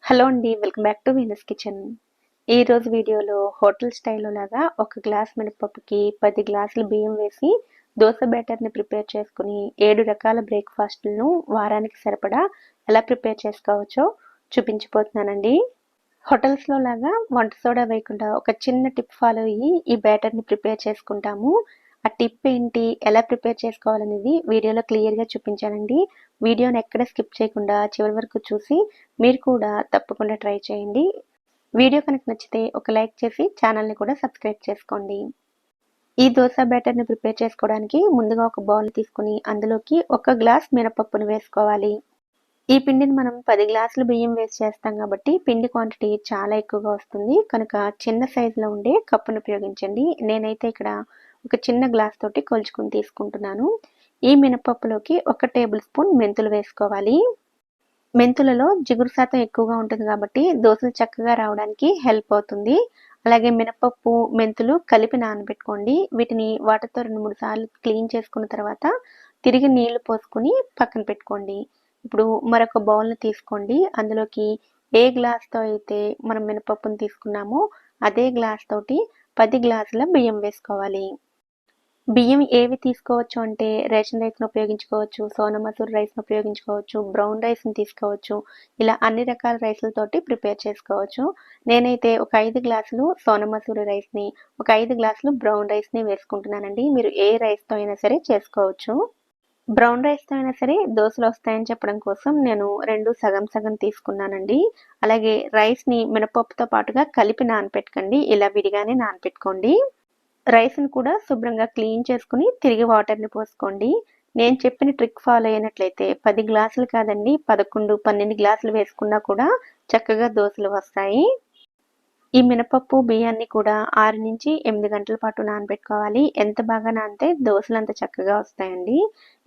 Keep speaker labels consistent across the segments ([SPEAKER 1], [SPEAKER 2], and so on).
[SPEAKER 1] Hello అండి, welcome back to Venus kitchen. ఈరోజు వీడియోలో హోటల్ స్టైల్లో లాగా ఒక గ్లాస్ మినపప్పుకి 10 గ్లాసులు బియ్యం వేసి దోశ బ్యాటర్ని ప్రిపేర్ చేసుకుని 7 రకాల బ్రేక్ఫాస్ట్లను వారానికి సరిపడా ఎలా ప్రిపేర్ చేసుకోవచ్చో చూపించిపోతున్నానండి. హోటల్స్లో లాగా వంట సోడా వేయకుండా ఒక చిన్న టిప్ ఫాలో అయ్యి ఈ బ్యాటర్ని ప్రిపేర్ చేసుకుంటాము. ఆ టిప్ ఏంటి, ఎలా ప్రిపేర్ చేసుకోవాలనేది వీడియోలో క్లియర్గా చూపించానండి. వీడియోని ఎక్కడ స్కిప్ చేయకుండా చివరి వరకు చూసి మీరు కూడా తప్పకుండా ట్రై చేయండి. వీడియో కనుక నచ్చితే ఒక లైక్ చేసి ఛానల్ని కూడా సబ్స్క్రైబ్ చేసుకోండి. ఈ దోశ బ్యాటర్ని ప్రిపేర్ చేసుకోవడానికి ముందుగా ఒక బౌల్ తీసుకుని అందులోకి 1 గ్లాస్ మినపప్పును వేసుకోవాలి. ఈ పిండిని మనం 10 గ్లాసులు బియ్యం వేసి చేస్తాం కాబట్టి పిండి క్వాంటిటీ చాలా ఎక్కువగా వస్తుంది. కనుక చిన్న సైజులో ఉండే కప్పును ఉపయోగించండి. నేనైతే ఇక్కడ ఒక చిన్న గ్లాస్ తోటి కొలుచుకుని తీసుకుంటున్నాను. ఈ మినపప్పులోకి 1 టేబుల్ స్పూన్ మెంతులు వేసుకోవాలి. మెంతులలో జిగురు శాతం ఎక్కువగా ఉంటుంది కాబట్టి దోశలు చక్కగా రావడానికి హెల్ప్ అవుతుంది. అలాగే మినపప్పు, మెంతులు కలిపి నానబెట్టుకోండి. వీటిని వాటర్తో 2-3 సార్లు క్లీన్ చేసుకున్న తర్వాత తిరిగి నీళ్లు పోసుకుని పక్కన పెట్టుకోండి. ఇప్పుడు మరొక బౌల్ని తీసుకోండి. అందులోకి ఏ గ్లాస్తో అయితే మనం మినపప్పును తీసుకున్నామో అదే గ్లాస్ తోటి 10 గ్లాసుల బియ్యం వేసుకోవాలి. బియ్యం ఏవి తీసుకోవచ్చు అంటే రేషన్ రైస్‌ని ఉపయోగించుకోవచ్చు, సోనా మసూరి రైస్‌ని ఉపయోగించుకోవచ్చు, బ్రౌన్ రైస్‌ని తీసుకోవచ్చు. ఇలా అన్ని రకాల రైస్‌లతోటి ప్రిపేర్ చేసుకోవచ్చు. నేనైతే ఒక 5 గ్లాసులు సోనా మసూరి రైస్‌ని, ఒక 5 గ్లాసులు బ్రౌన్ రైస్‌ని వేసుకుంటున్నానండి. మీరు ఏ రైస్‌తో అయినా సరే చేసుకోవచ్చు. బ్రౌన్ రైస్‌తో అయినా సరే దోసలు వస్తాయని చెప్పడం కోసం నేను 2 సగం సగం తీసుకున్నానండి. అలాగే రైస్‌ని మినపప్పుతో పాటుగా కలిపి నానపెట్టకండి. ఇలా విడిగానే నానపెట్టుకోండి. రైస్‌ని కూడా శుభ్రంగా క్లీన్ చేసుకుని తిరిగి వాటర్‌ని పోసుకోండి. నేను చెప్పిన ట్రిక్ ఫాలో అయినట్లయితే 10 గ్లాసులు కాదండి 11, 12 గ్లాసులు వేసుకున్నా కూడా చక్కగా దోసలు వస్తాయి. ఈ మినపప్పు, బియ్యాన్ని కూడా 6-8 గంటల పాటు నానబెట్టుకోవాలి. ఎంత బాగా నానితే దోసలు అంత చక్కగా వస్తాయండి.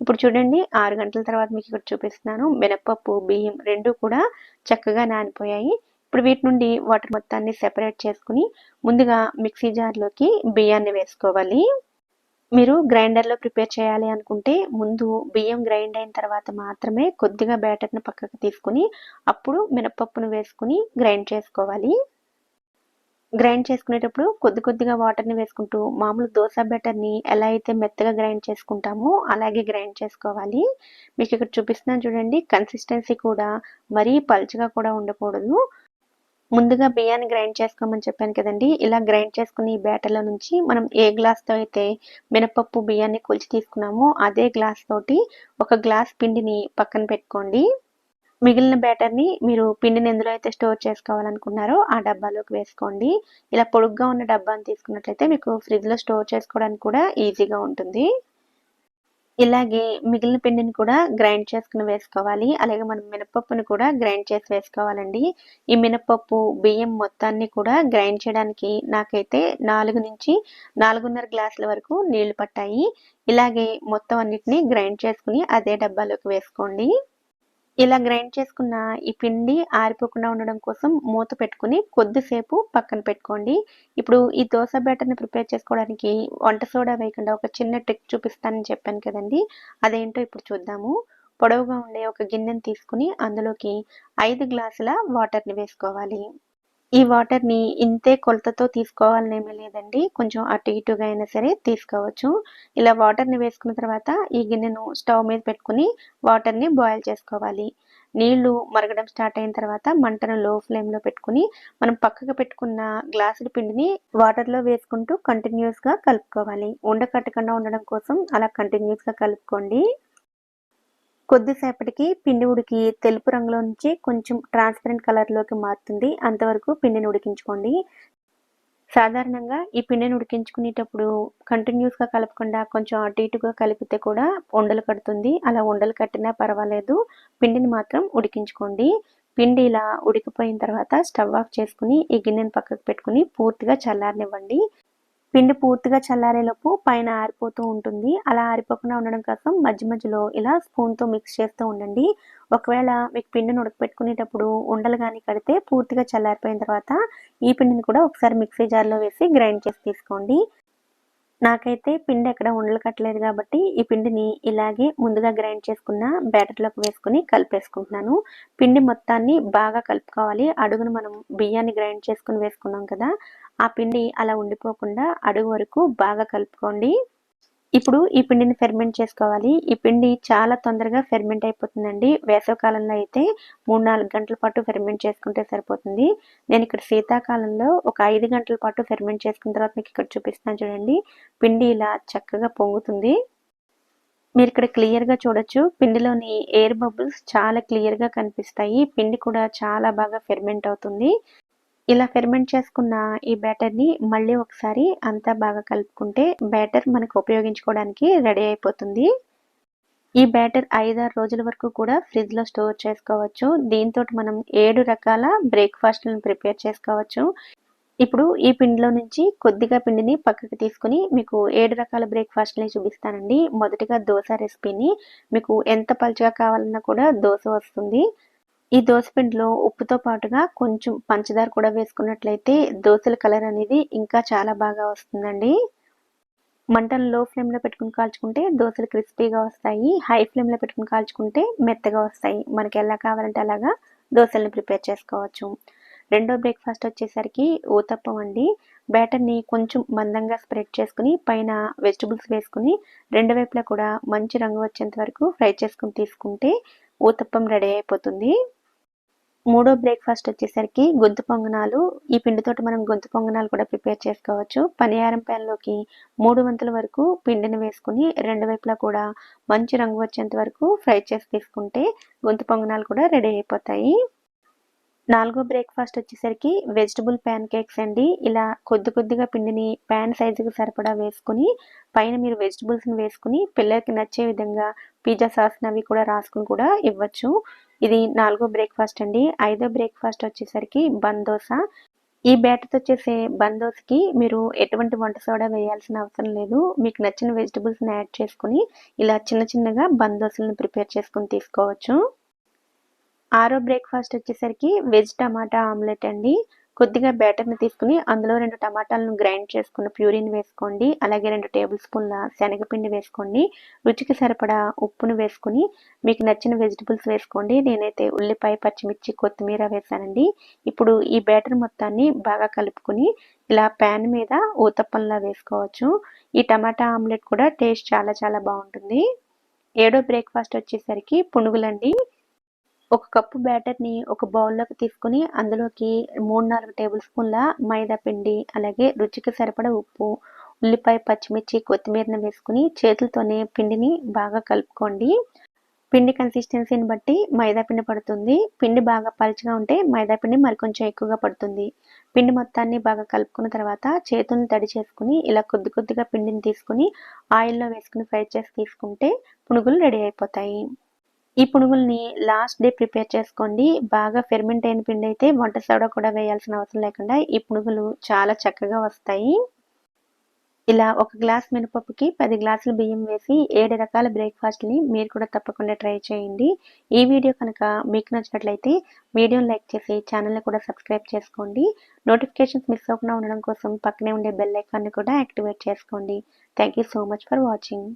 [SPEAKER 1] ఇప్పుడు చూడండి 6 గంటల తర్వాత మీకు ఇక్కడ చూపిస్తున్నాను. మినపప్పు, బియ్యం 2 కూడా చక్కగా నానిపోయాయి. ఇప్పుడు వీటి నుండి వాటర్ మొత్తాన్ని సెపరేట్ చేసుకుని ముందుగా మిక్సీ జార్లోకి బియ్యాన్ని వేసుకోవాలి. మీరు గ్రైండర్లో ప్రిపేర్ చేయాలి అనుకుంటే ముందు బియ్యం గ్రైండ్ అయిన తర్వాత మాత్రమే కొద్దిగా బ్యాటర్ని పక్కకు తీసుకుని అప్పుడు మినపప్పును వేసుకుని గ్రైండ్ చేసుకోవాలి. గ్రైండ్ చేసుకునేటప్పుడు కొద్ది కొద్దిగా వాటర్‌ని వేసుకుంటూ మామూలు దోస బ్యాటర్‌ని ఎలా అయితే మెత్తగా గ్రైండ్ చేసుకుంటామో అలాగే గ్రైండ్ చేసుకోవాలి. మీకు ఇక్కడ చూపిస్తున్నాను చూడండి. కన్సిస్టెన్సీ కూడా మరీ పల్చగా కూడా ఉండకూడదు. ముందుగా బియ్యాన్ని గ్రైండ్ చేసుకోమని చెప్పాను కదండీ! ఇలా గ్రైండ్ చేసుకున్న ఈ బ్యాటర్‌లో నుంచి మనం ఏ గ్లాస్‌తో అయితే మినపప్పు, బియ్యాన్ని కొలిచి తీసుకున్నామో అదే గ్లాస్ తోటి ఒక గ్లాస్ పిండిని పక్కన పెట్టుకోండి. మిగిలిన బ్యాటర్‌ని మీరు పిండిని ఎందులో అయితే స్టోర్ చేసుకోవాలనుకున్నారో ఆ డబ్బాలోకి వేసుకోండి. ఇలా పొడుగ్గా ఉన్న డబ్బాని తీసుకున్నట్లయితే మీకు ఫ్రిడ్జ్‌లో స్టోర్ చేసుకోవడానికి కూడా ఈజీగా ఉంటుంది. ఇలాగే మిగిలిన పిండిని కూడా గ్రైండ్ చేసుకొని వేసుకోవాలి. అలాగే మనం మినపప్పుని కూడా గ్రైండ్ చేసి వేసుకోవాలండి. ఈ మినపప్పు, బియ్యం మొత్తాన్ని కూడా గ్రైండ్ చేయడానికి నాకైతే 4-4.5 గ్లాసుల వరకు నీళ్లు పట్టాయి. ఇలాగే మొత్తం అన్నిటిని గ్రైండ్ చేసుకుని అదే డబ్బాలోకి వేసుకోండి. ఇలా గ్రైండ్ చేసుకున్న ఈ పిండి ఆరిపోకుండా ఉండడం కోసం మూత పెట్టుకుని కొద్దిసేపు పక్కన పెట్టుకోండి. ఇప్పుడు ఈ దోస బ్యాటర్‌ని ప్రిపేర్ చేసుకోవడానికి వంట సోడా వేయకుండా ఒక చిన్న ట్రిక్ చూపిస్తానని చెప్పాను కదండీ! అదేంటో ఇప్పుడు చూద్దాము. పొడవుగా ఉండే ఒక గిన్నెని తీసుకుని అందులోకి 5 గ్లాసుల వాటర్‌ని వేసుకోవాలి. ఈ వాటర్‌ని ఇంతే కొలతతో తీసుకోవాలనేమీ లేదండి. కొంచెం అటు ఇటుగా అయినా సరే తీసుకోవచ్చు. ఇలా వాటర్‌ని వేసుకున్న తర్వాత ఈ గిన్నెను స్టవ్ మీద పెట్టుకుని వాటర్‌ని బాయిల్ చేసుకోవాలి. నీళ్లు మరగడం స్టార్ట్ అయిన తర్వాత మంటను లో ఫ్లేమ్‌లో పెట్టుకుని మనం పక్కకు పెట్టుకున్న గ్లాసుడు పిండిని వాటర్‌లో వేసుకుంటూ కంటిన్యూయస్‌గా కలుపుకోవాలి. ఉండకట్టకుండా ఉండడం కోసం అలా కంటిన్యూయస్‌గా కలుపుకోండి. కొద్దిసేపటికి పిండి ఉడికి తెలుపు రంగులో నుంచి కొంచెం ట్రాన్స్పరెంట్ కలర్‌లోకి మారుతుంది. అంతవరకు పిండిని ఉడికించుకోండి. సాధారణంగా ఈ పిండిని ఉడికించుకునేటప్పుడు కంటిన్యూయస్‌గా కలపకుండా కొంచెం అటు ఇటుగా కలిపితే కూడా ఉండలు కడుతుంది. అలా ఉండలు కట్టినా పర్వాలేదు. పిండిని మాత్రం ఉడికించుకోండి. పిండి ఇలా ఉడికిపోయిన తర్వాత స్టవ్ ఆఫ్ చేసుకుని ఈ గిన్నెని పక్కకు పెట్టుకుని పూర్తిగా చల్లారనివ్వండి. పిండి పూర్తిగా చల్లారేలోపు పైన ఆరిపోతూ ఉంటుంది. అలా ఆరిపోకుండా ఉండడం కోసం మధ్య మధ్యలో ఇలా స్పూన్‌తో మిక్స్ చేస్తూ ఉండండి. ఒకవేళ మీకు పిండిని ఉడకపెట్టుకునేటప్పుడు ఉండలు గాని కడితే పూర్తిగా చల్లారిపోయిన తర్వాత ఈ పిండిని కూడా ఒకసారి మిక్సీ జార్‌లో వేసి గ్రైండ్ చేసి తీసుకోండి. నాకైతే పిండి ఎక్కడ ఉండలు కట్టలేదు కాబట్టి ఈ పిండిని ఇలాగే ముందుగా గ్రైండ్ చేసుకున్న బ్యాటర్లోకి వేసుకుని కలిపేసుకుంటున్నాను. పిండి మొత్తాన్ని బాగా కలుపుకోవాలి. అడుగున మనం బియ్యాన్ని గ్రైండ్ చేసుకుని వేసుకున్నాం కదా, ఆ పిండి అలా ఉండిపోకుండా అడుగు వరకు బాగా కలుపుకోండి. ఇప్పుడు ఈ పిండిని ఫెర్మెంట్ చేసుకోవాలి. ఈ పిండి చాలా తొందరగా ఫెర్మెంట్ అయిపోతుందండి. వేసవికాలంలో అయితే 3-4 గంటల పాటు ఫెర్మెంట్ చేసుకుంటే సరిపోతుంది. నేను ఇక్కడ శీతాకాలంలో ఒక 5 గంటల పాటు ఫెర్మెంట్ చేసుకున్న తర్వాత మీకు ఇక్కడ చూపిస్తాను చూడండి. పిండి ఇలా చక్కగా పొంగుతుంది. మీరు ఇక్కడ క్లియర్‌గా చూడొచ్చు. పిండిలోని ఎయిర్ బబుల్స్ చాలా క్లియర్‌గా కనిపిస్తాయి. పిండి కూడా చాలా బాగా ఫెర్మెంట్ అవుతుంది. ఇలా ఫెర్మెంట్ చేసుకున్న ఈ బ్యాటర్‌ని మళ్ళీ ఒకసారి అంతా బాగా కలుపుకుంటే బ్యాటర్ మనకు ఉపయోగించుకోవడానికి రెడీ అయిపోతుంది. ఈ బ్యాటర్ 5-6 రోజుల వరకు కూడా ఫ్రిడ్జ్‌లో స్టోర్ చేసుకోవచ్చు. దీంతోటి మనం 7 రకాల బ్రేక్‌ఫాస్ట్‌లను ప్రిపేర్ చేసుకోవచ్చు. ఇప్పుడు ఈ పిండిలో నుంచి కొద్దిగా పిండిని పక్కకి తీసుకొని మీకు 7 రకాల బ్రేక్‌ఫాస్ట్‌లని చూపిస్తానండి. మొదటిగా దోస రెసిపీని. మీకు ఎంత పలుచగా కావాలన్నా కూడా దోస వస్తుంది. ఈ దోసపిండిలో ఉప్పుతో పాటుగా కొంచెం పంచదార కూడా వేసుకున్నట్లయితే దోసల కలర్ అనేది ఇంకా చాలా బాగా వస్తుందండి. మంటను లో ఫ్లేమ్‌లో పెట్టుకుని కాల్చుకుంటే దోసలు క్రిస్పీగా వస్తాయి. హై ఫ్లేమ్‌లో పెట్టుకుని కాల్చుకుంటే మెత్తగా వస్తాయి. మనకి ఎలా కావాలంటే అలాగా దోసల్ని ప్రిపేర్ చేసుకోవచ్చు. రెండో బ్రేక్‌ఫాస్ట్ వచ్చేసరికి ఊతప్పం అండి. బ్యాటర్‌ని కొంచెం మందంగా స్ప్రెడ్ చేసుకుని పైన వెజిటబుల్స్ వేసుకుని రెండు వైపులా కూడా మంచి రంగు వచ్చేంత వరకు ఫ్రై చేసుకుని తీసుకుంటే ఊతప్పం రెడీ అయిపోతుంది. మూడో బ్రేక్‌ఫాస్ట్ వచ్చేసరికి గొంతు పొంగనాలు. ఈ పిండితోటి మనం గొంతు పొంగనాలు కూడా ప్రిపేర్ చేసుకోవచ్చు. పనియారం ప్యాన్‌లోకి 3 వంతుల వరకు పిండిని వేసుకొని రెండు వైపులా కూడా మంచి రంగు వచ్చేంత వరకు ఫ్రై చేసి తీసుకుంటే గొంతు పొంగనాలు కూడా రెడీ అయిపోతాయి. నాలుగో బ్రేక్‌ఫాస్ట్ వచ్చేసరికి వెజిటబుల్ ప్యాన్ కేక్స్ అండి. ఇలా కొద్దిగా పిండిని ప్యాన్ సైజుకి సరిపడా వేసుకొని పైన మీరు వెజిటబుల్స్‌ని వేసుకొని పిల్లలకి నచ్చే విధంగా పిజ్జా సాస్‌ని అవి కూడా రాసుకొని కూడా ఇవ్వచ్చు. ఇది నాలుగో బ్రేక్‌ఫాస్ట్ అండి. ఐదో బ్రేక్‌ఫాస్ట్ వచ్చేసరికి బన్ దోస. ఈ బ్యాటర్‌తో చేసే బన్ దోసకి మీరు ఎటువంటి వంట సోడా వేయాల్సిన అవసరం లేదు. మీకు నచ్చిన వెజిటబుల్స్‌ని యాడ్ చేసుకొని ఇలా చిన్నగా బన్ దోసలను ప్రిపేర్ చేసుకొని తీసుకోవచ్చు. ఆరో బ్రేక్‌ఫాస్ట్ వచ్చేసరికి వెజ్ టమాటా ఆమ్లెట్ అండి. కొద్దిగా బ్యాటర్‌ని తీసుకొని అందులో 2 టమాటాలను గ్రైండ్ చేసుకున్న ప్యూరీని వేసుకోండి. అలాగే 2 టేబుల్ స్పూన్ల శనగపిండి వేసుకోండి. రుచికి సరిపడా ఉప్పును వేసుకొని మీకు నచ్చిన వెజిటబుల్స్ వేసుకోండి. నేనైతే ఉల్లిపాయ, పచ్చిమిర్చి, కొత్తిమీర వేశానండి. ఇప్పుడు ఈ బ్యాటర్ మొత్తాన్ని బాగా కలుపుకొని ఇలా ప్యాన్ మీద ఊతప్పంలా వేసుకోవచ్చు. ఈ టమాటా ఆమ్లెట్ కూడా టేస్ట్ చాలా బాగుంటుంది. ఏడో బ్రేక్‌ఫాస్ట్ వచ్చేసరికి పునుగులండి. ఒక కప్పు బ్యాటర్‌ని ఒక బౌల్‌లోకి తీసుకొని అందులోకి 3-4 టేబుల్ స్పూన్ల మైదా పిండి, అలాగే రుచికి సరిపడా ఉప్పు, ఉల్లిపాయ, పచ్చిమిర్చి, కొత్తిమీరని వేసుకొని చేతులతోనే పిండిని బాగా కలుపుకోండి. పిండి కన్సిస్టెన్సీని బట్టి మైదా పిండి పడుతుంది. పిండి బాగా పలుచగా ఉంటే మైదా పిండి మరికొంచెం ఎక్కువగా పడుతుంది. పిండి మొత్తాన్ని బాగా కలుపుకున్న తర్వాత చేతుల్ని తడి చేసుకొని ఇలా కొద్దిగా పిండిని తీసుకొని ఆయిల్‌లో వేసుకొని ఫ్రై చేసి తీసుకుంటే పునుగులు రెడీ అయిపోతాయి. ఈ పునుగుల్ని లాస్ట్ డే ప్రిపేర్ చేసుకోండి. బాగా ఫెర్మెంట్ అయిన పిండి అయితే వంట సోడా కూడా వేయాల్సిన అవసరం లేకుండా ఈ పునుగులు చాలా చక్కగా వస్తాయి. ఇలా ఒక గ్లాస్ మినపప్పుకి 10 గ్లాసుల బియ్యం వేసి 7 రకాల బ్రేక్‌ఫాస్ట్‌ని మీరు కూడా తప్పకుండా ట్రై చేయండి. ఈ వీడియో కనుక మీకు నచ్చినట్లయితే వీడియోని లైక్ చేసి ఛానల్‌ని కూడా సబ్స్క్రైబ్ చేసుకోండి. నోటిఫికేషన్స్ మిస్ అవ్వకుండా ఉండడం కోసం పక్కనే ఉండే బెల్ ఐకాన్‌ని కూడా యాక్టివేట్ చేసుకోండి. Thank you so much for watching.